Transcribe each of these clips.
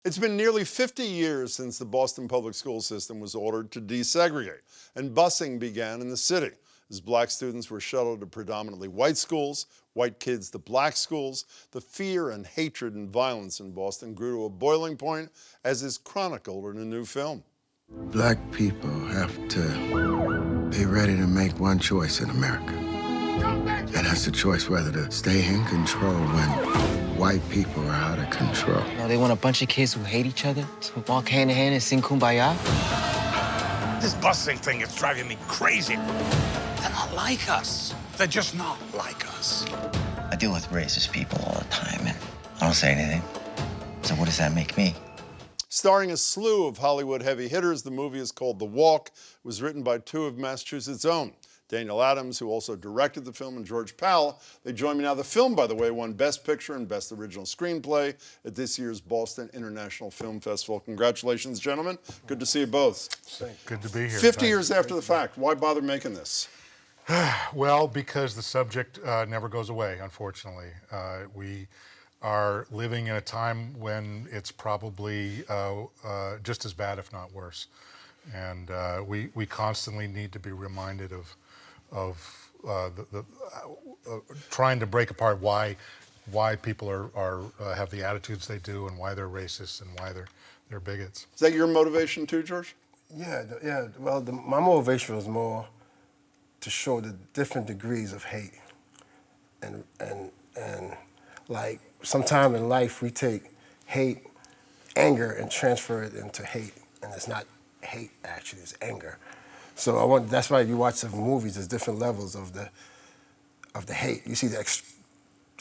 It's been nearly 50 years since the Boston public school system was ordered to desegregate, and busing began in the city as black students were shuttled to predominantly white schools, white kids to black schools. The fear and hatred and violence in Boston grew to a boiling point, as is chronicled in a new film. Black people have to be ready to make one choice in America. And that's the choice whether to stay in control when white people are out of control. No, they want a bunch of kids who hate each other to walk hand in hand and sing Kumbaya. This busing thing is driving me crazy. They're not like us. They're just not like us. I deal with racist people all the time, and I don't say anything. So what does that make me? Starring a slew of Hollywood heavy hitters, the movie is called The Walk. It was written by two of Massachusetts' own, Daniel Adams, who also directed the film, and George Powell. They join me now. The film, by the way, won Best Picture and Best Original Screenplay at this year's Boston International Film Festival. Congratulations, gentlemen. Good to see you both. Good to be here. 50 years after the fact, why bother making this? Well, because the subject never goes away, unfortunately. We are living in a time when it's probably just as bad, if not worse. And we constantly need to be reminded of trying to break apart why people are have the attitudes they do, and why they're racist, and why they're bigots. Is that your motivation too, George? Yeah. Well, my motivation was more to show the different degrees of hate, and like sometimes in life we take hate, anger, and transfer it into hate, and it's not hate actually, it's anger. So that's why you watch the movies. There's different levels of the hate. You see the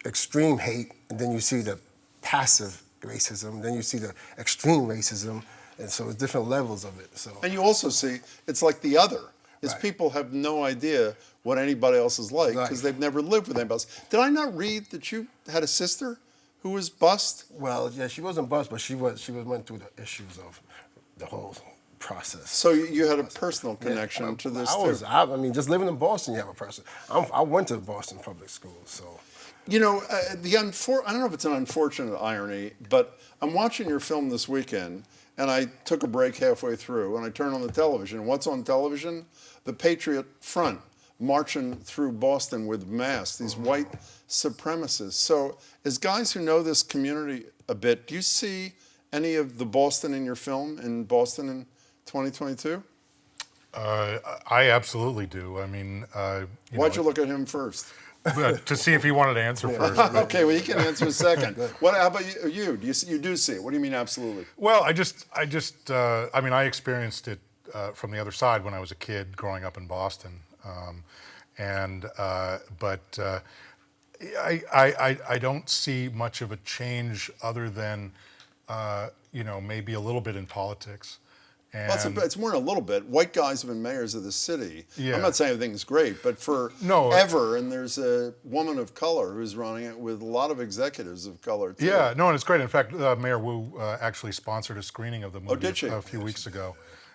extreme hate, and then you see the passive racism, then you see the extreme racism, and so it's different levels of it. So. And you also see, it's like the other. Is Right. People have no idea what anybody else is like because they've never lived with anybody else. Did I not read that you had a sister who was bussed? Well, yeah, she wasn't bussed, but she went through the issues of the whole process. So you had a personal connection to this too. I mean, just living in Boston, you have a person. I went to Boston public schools, so. You know, I don't know if it's an unfortunate irony, but I'm watching your film this weekend, and I took a break halfway through, and I turned on the television. What's on television? The Patriot Front marching through Boston with masks, these white supremacists. So as guys who know this community a bit, do you see any of the Boston in your film, in Boston in 2022? I absolutely do. I mean, Why'd you look at him first? to see if he wanted to answer first. Okay, well, you can answer a second. How about you? You do see it. What do you mean absolutely? Well, I mean, I experienced it from the other side when I was a kid growing up in Boston. But I don't see much of a change other than, maybe a little bit in politics. And Well, it's more than a little bit. White guys have been mayors of the city. Yeah. I'm not saying everything's great, but and there's a woman of color who's running it with a lot of executives of color too. Yeah, no, and it's great. In fact, Mayor Wu actually sponsored a screening of the movie did she? a few weeks ago.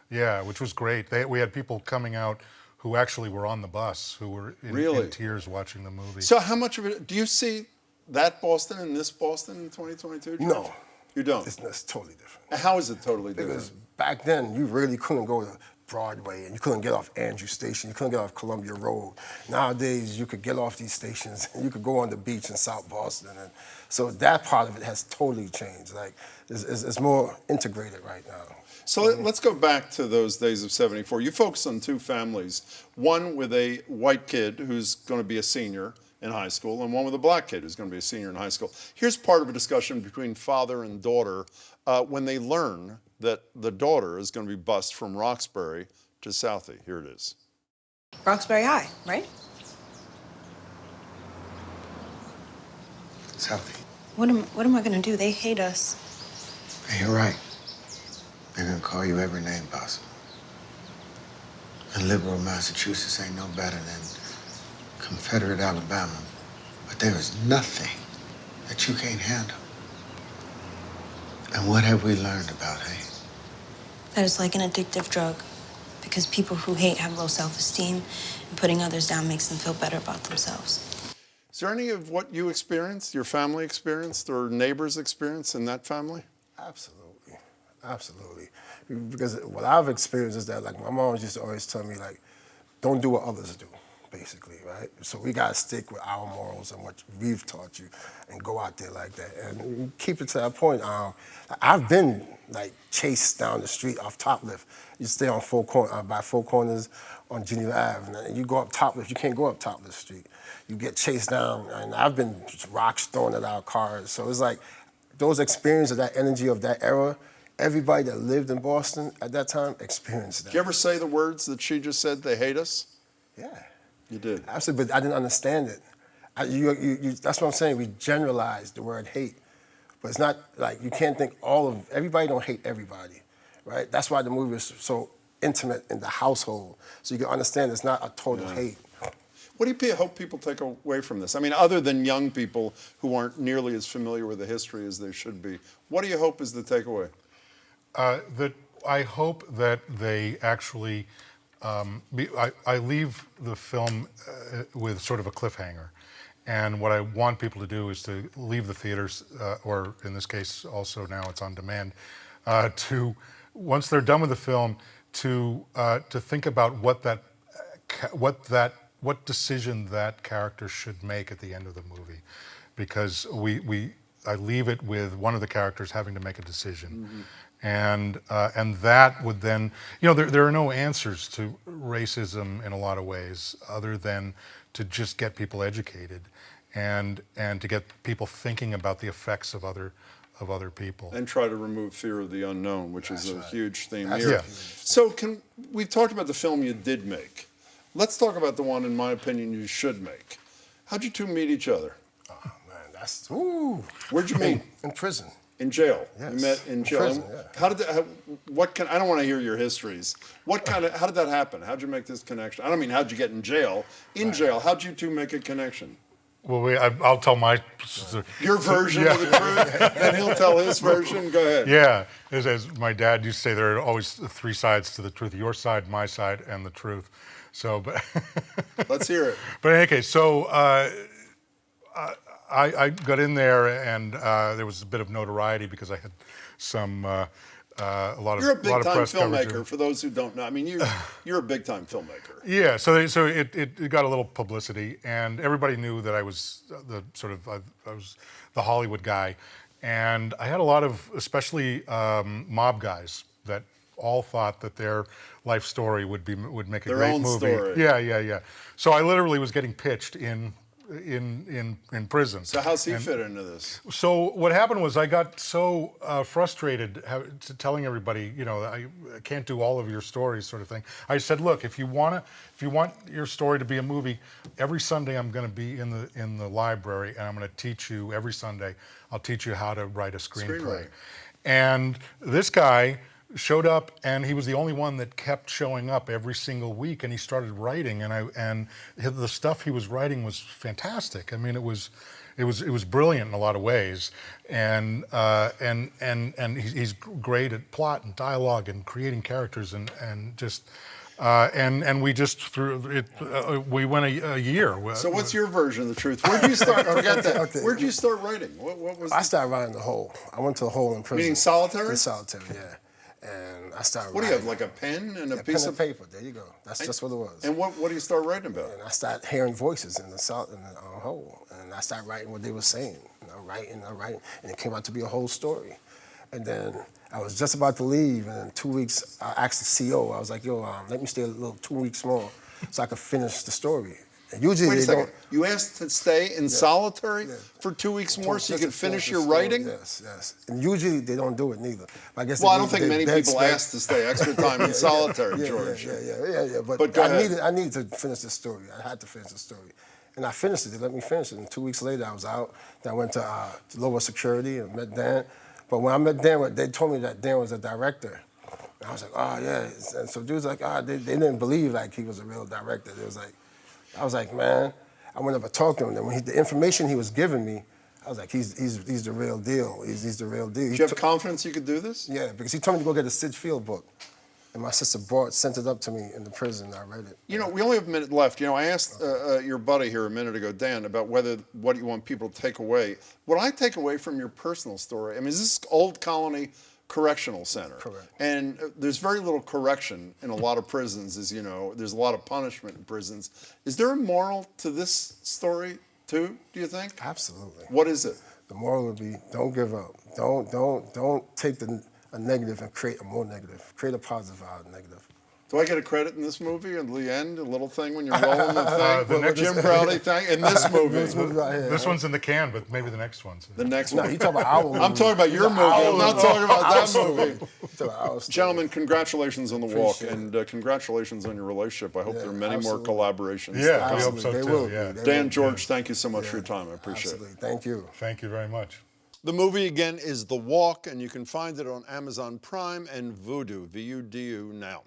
Yeah, which was great. We had people coming out who actually were on the bus, who were in tears watching the movie. So how much of it, do you see that Boston and this Boston in 2022? George? No. You don't? It's totally different. How is it totally different? Because back then, you really couldn't go to Broadway, and you couldn't get off Andrew Station, you couldn't get off Columbia Road. Nowadays, you could get off these stations, and you could go on the beach in South Boston. And so that part of it has totally changed. Like, it's more integrated right now. So let's go back to those days of '74. You focus on two families, one with a white kid who's going to be a senior in high school, and one with a black kid who's going to be a senior in high school. Here's part of a discussion between father and daughter when they learn that the daughter is going to be bused from Roxbury to Southie. Here it is. Roxbury High, right? Southie. What am I gonna do? They hate us. You're right. They're gonna call you every name possible. And liberal Massachusetts ain't no better than Confederate Alabama. But there is nothing that you can't handle. And what have we learned about hate? That it's like an addictive drug, because people who hate have low self-esteem, and putting others down makes them feel better about themselves. Is there any of what you experienced, your family experienced, or neighbors experienced in that family? Absolutely. Absolutely. Because what I've experienced is that, like, my mom used to always tell me, like, don't do what others do, basically, right? So we got to stick with our morals and what we've taught you and go out there like that. And keep it to that point. I've been, like, chased down the street off Toplift. You stay on by Four Corners on Geneva Ave, and you go up Toplift. You can't go up Toplift Street. You get chased down, and I've been rocks thrown at our cars. So it's like those experiences, that energy of that era, everybody that lived in Boston at that time experienced that. Did you ever say the words that she just said, they hate us? Yeah. You did. Absolutely, but I didn't understand it. That's what I'm saying. We generalize the word hate, but it's not like you can't think everybody don't hate everybody, right? That's why the movie is so intimate in the household, so you can understand it's not a total hate. What do you hope people take away from this? I mean, other than young people who aren't nearly as familiar with the history as they should be, what do you hope is the takeaway? That I hope that they actually, I leave the film with sort of a cliffhanger. And what I want people to do is to leave the theaters, or in this case also now it's on demand, to, once they're done with the film, to think about what decision that character should make at the end of the movie. Because I leave it with one of the characters having to make a decision. Mm-hmm. And that would then, there are no answers to racism in a lot of ways other than to just get people educated and to get people thinking about the effects of other people. And try to remove fear of the unknown, which is a huge theme That's here. right. So we've talked about the film you did make. Let's talk about the one, in my opinion, you should make. How'd you two meet each other? Oh, man, that's, ooh. Where'd you meet? In prison. In jail. Yes. You met in jail. Prison, yeah. How did that? I don't want to hear your histories. How did that happen? How'd you make this connection? I don't mean how'd you get in jail. In jail, how'd you two make a connection? Well, I'll tell my... Your version of the truth, and he'll tell his version. Go ahead. Yeah, as my dad used to say, there are always three sides to the truth: your side, my side, and the truth. So, but let's hear it. But in any case, so I got in there, and there was a bit of notoriety because I had some a lot of You're a big-time press filmmaker. coverage. For those who don't know, I mean, you're a big-time filmmaker. Yeah, so it got a little publicity, and everybody knew that I was I was the Hollywood guy, and I had a lot of, especially mob guys, that all thought that their life story would make a Their great own movie. story. Yeah. So I literally was getting pitched in prison. So how's he fit into this? So what happened was I got so frustrated telling everybody, I can't do all of your stories, sort of thing. I said, look, if you want your story to be a movie, every Sunday I'm going to be in the library, and I'm going to teach you every Sunday. I'll teach you how to write a screenplay. And this guy showed up, and he was the only one that kept showing up every single week, and he started writing, and the stuff he was writing was fantastic. I mean, it was brilliant in a lot of ways, and he's great at plot and dialogue and creating characters, and we just through it we went a year. So what's your version of the truth? Where'd you start? Forget that. Okay. Where'd you start writing? What was? I started writing the hole. I went to the hole in prison. Meaning solitary? In solitary, yeah. And I started What do writing. you have, like a pen and a pen piece and of paper? There you go. That's just what it was. And what do you start writing about? And I started hearing voices in the hole, and I started writing what they were saying. Writing, and it came out to be a whole story. And then I was just about to leave, and in 2 weeks, I asked the CO. I was like, "Yo, let me stay a little 2 weeks more, so I could finish the story." And usually Wait a they second. don't. You asked to stay in solitary for 2 weeks more so you could finish your writing? Yes. And usually they don't do it neither. I guess. Well, I don't think many people ask to stay extra time in solitary, George. Yeah. But I needed to finish the story. I had to finish the story. And I finished it. They let me finish it. And 2 weeks later, I was out. Then I went to lower security and met Dan. But when I met Dan, they told me that Dan was a director. And I was like, oh, yeah. And so dudes like, they didn't believe like he was a real director. It was like, I was like, man. I went up and talked to him. And when the information he was giving me, I was like, he's the real deal. He's the real deal. Did you have confidence you could do this? Yeah, because he told me to go get a Sid Field book. And my sister sent it up to me in the prison. I read it. We only have a minute left. I asked your buddy here a minute ago, Dan, about what you want people to take away. What I take away from your personal story, I mean, is this old colony correctional center. Correct. And there's very little correction in a lot of prisons, as you know. There's a lot of punishment in prisons. Is there a moral to this story too, do you think? Absolutely. What is it? The moral would be, don't give up. Don't take a negative and create a more negative. Create a positive out of negative. Do I get a credit in this movie at the end? A little thing when you're rolling the thing? The next- Jim Braude thing? In this movie. This movie right here. This one's in the can, but maybe the next one's. The next No, one. you talking about our movie. I'm talking about your movie. I'm not talking about that movie. You talking about our story. Gentlemen, congratulations on the walk, Appreciate and congratulations on your relationship. I hope there are many absolutely. more collaborations. Yeah, we to come. hope so They too. will be. Yeah. They Dan, will be. George, thank you so much for Yeah, your time. I appreciate it. Absolutely. Thank you. Thank you very much. The movie again is The Walk, and you can find it on Amazon Prime and Vudu, V-U-D-U now.